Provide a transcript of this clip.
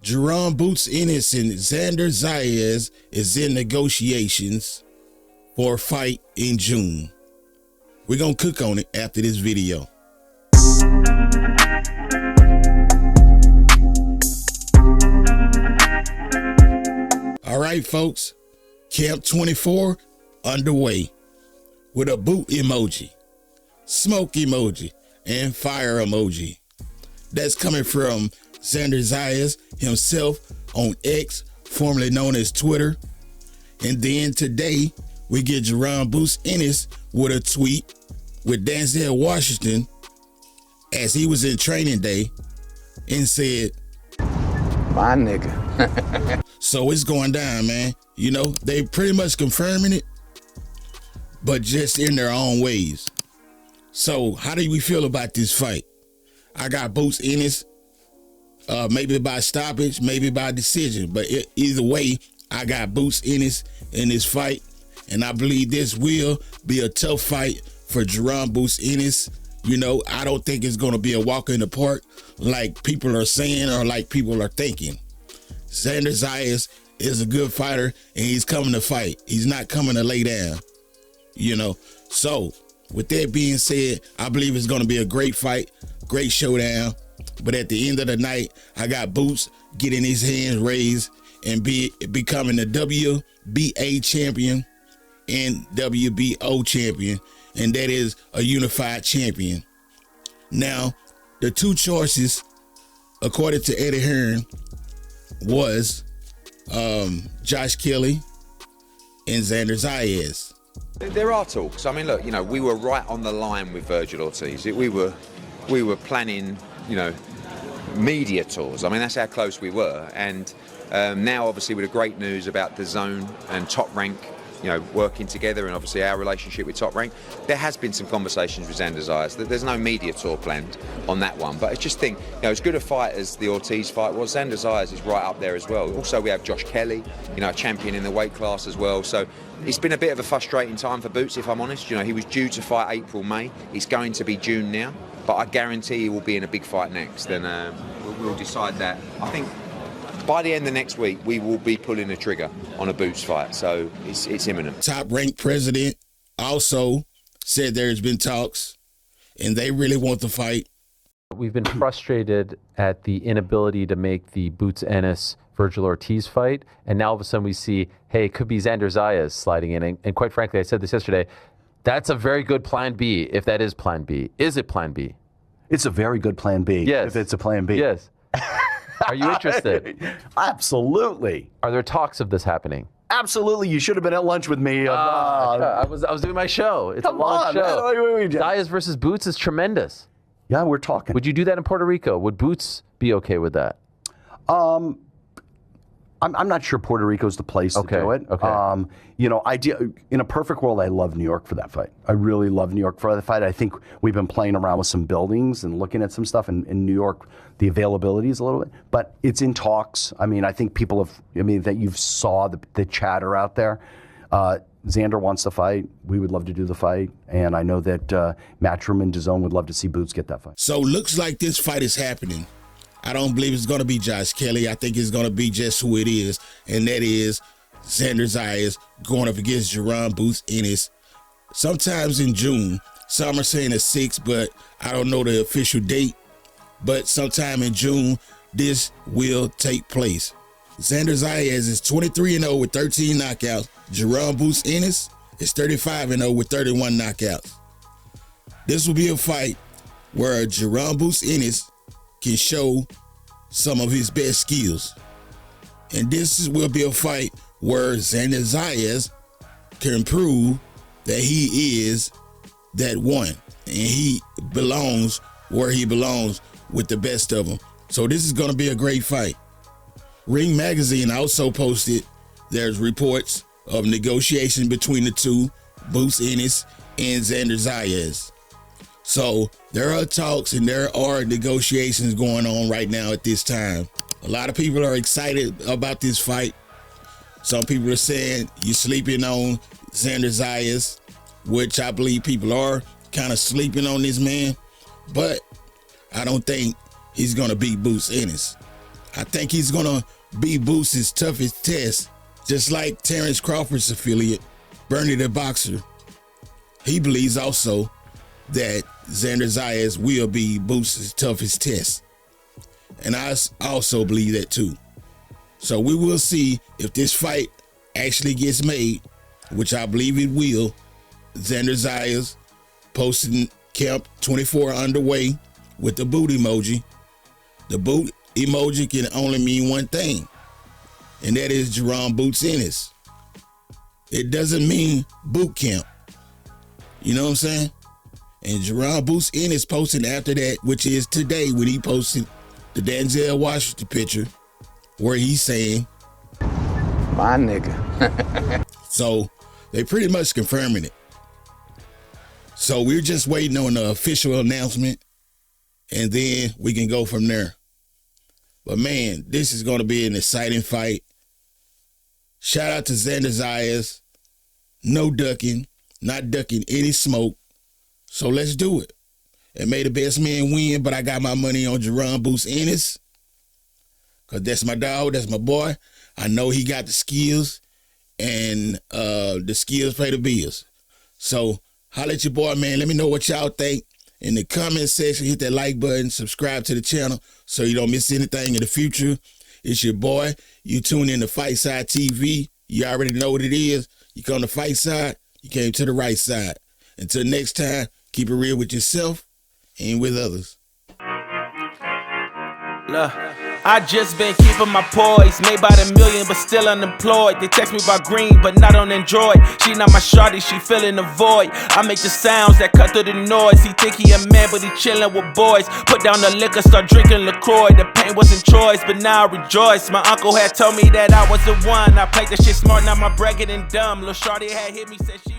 Jaron Boots Ennis and Xander Zayas is in negotiations for a fight in June. We're going to cook on it after this video. All right, folks, Camp 24 underway with a boot emoji, smoke emoji, and fire emoji. That's coming from Xander Zayas himself on X, formerly known as Twitter. And then today, we get Jaron Boots Ennis with a tweet with Denzel Washington as he was in training day and said, "My nigga." So it's going down, man. You know, they pretty much confirming it, but just in their own ways. So how do we feel about this fight? I got Boots Ennis, maybe by stoppage, maybe by decision, but either way, I got Boots Ennis in this fight, and I believe this will be a tough fight for Jaron Boots Ennis. You know, I don't think it's going to be a walk in the park like people are saying or like people are thinking. Xander Zayas is a good fighter, and he's coming to fight. He's not coming to lay down, you know. So with that being said, I believe it's going to be a great fight, great showdown. But at the end of the night, I got Boots getting his hands raised and becoming the WBA champion and WBO champion, and that is a unified champion. Now, the two choices, according to Eddie Herren, was Josh Kelly and Xander Zayas. There are talks. I mean, look, you know, we were right on the line with Virgil Ortiz. We were planning, you know, media tours. I mean, that's how close we were. And now, obviously, with the great news about the Zone and Top Rank, you know, working together, and obviously our relationship with Top Rank, there has been some conversations with Xander Zayas. There's no media tour planned on that one, but I just think, you know, as good a fight as the Ortiz fight was, Xander Zayas is right up there as well. Also, we have Josh Kelly, you know, a champion in the weight class as well. So it's been a bit of a frustrating time for Boots, if I'm honest. You know, he was due to fight April, May. It's going to be June now, but I guarantee he will be in a big fight next, and we'll decide that. I think by the end of next week, we will be pulling the trigger on a Boots fight, so it's imminent. Top Rank president also said there's been talks, and they really want the fight. We've been frustrated at the inability to make the Boots Ennis Virgil Ortiz fight, and now all of a sudden we see, hey, it could be Xander Zayas sliding in, and quite frankly, I said this yesterday, that's a very good plan B, if that is plan B. Is it plan B? It's a very good plan B, yes. If it's a plan B. Yes. Are you interested? Absolutely. Are there talks of this happening? Absolutely. You should have been at lunch with me. I was doing my show. It's a long show. Wait. Zayas versus Boots is tremendous. Yeah, we're talking. Would you do that in Puerto Rico? Would Boots be okay with that? I'm not sure Puerto Rico's the place to do it. Okay. You know, in a perfect world, I love New York for that fight. I really love New York for that fight. I think we've been playing around with some buildings and looking at some stuff in New York. The availability is a little bit, but it's in talks. I mean, I think people have, that you've saw the chatter out there. Xander wants the fight. We would love to do the fight. And I know that Matchroom and DAZN would love to see Boots get that fight. So looks like this fight is happening. I don't believe it's going to be Josh Kelly. I think it's going to be just who it is, and that is Xander Zayas going up against Jaron Boots Ennis. Sometimes in June. Some are saying it's 6, but I don't know the official date. But sometime in June, this will take place. Xander Zayas is 23-0 with 13 knockouts. Jaron Boots Ennis is 35-0 with 31 knockouts. This will be a fight where Jaron Boots Ennis can show some of his best skills. And this will be a fight where Xander Zayas can prove that he is that one. And he belongs where he belongs with the best of them. So this is going to be a great fight. Ring Magazine also posted there's reports of negotiation between the two, Boots Ennis and Xander Zayas. So there are talks and there are negotiations going on right now at this time. A lot of people are excited about this fight. Some people are saying you're sleeping on Xander Zayas, which I believe people are kind of sleeping on this man. But I don't think he's going to beat Boots Ennis. I think he's gonna be Boots' toughest test, just like Terrence Crawford's affiliate, Bernie the Boxer. He believes also that Xander Zayas will be Boots' toughest test. And I also believe that too. So we will see if this fight actually gets made, which I believe it will. Xander Zayas posting Camp 24 underway with the boot emoji. The boot emoji can only mean one thing, and that is Jaron Boots Ennis. It doesn't mean boot camp. You know what I'm saying? And Jaron Boots Ennis posting after that, which is today when he posted the Denzel Washington picture where he's saying, My nigga. so they pretty much confirming it. So we're just waiting on the official announcement, and then we can go from there. But man, this is going to be an exciting fight. Shout out to Xander Zayas. No ducking, not ducking any smoke. So let's do it. And may the best man win, but I got my money on Jaron Boots Ennis. Because that's my dog, that's my boy. I know he got the skills, and the skills pay the bills. So holla at your boy, man. Let me know what y'all think in the comment section. Hit that like button, subscribe to the channel so you don't miss anything in the future. It's your boy. You tune in to Fight Side TV. You already know what it is. You come to Fight Side, you came to the right side. Until next time, keep it real with yourself and with others. Look, I just been keeping my poise. Made by the million, but still unemployed. They text me about green, but not on Android. She not my shawty, she filling the void. I make the sounds that cut through the noise. He think he a man, but he chillin' with boys. Put down the liquor, start drinking LaCroix. The pain wasn't choice, but now I rejoice. My uncle had told me that I was the one. I played the shit smart, now my bragging and dumb. Lil' shawty had hit me, said she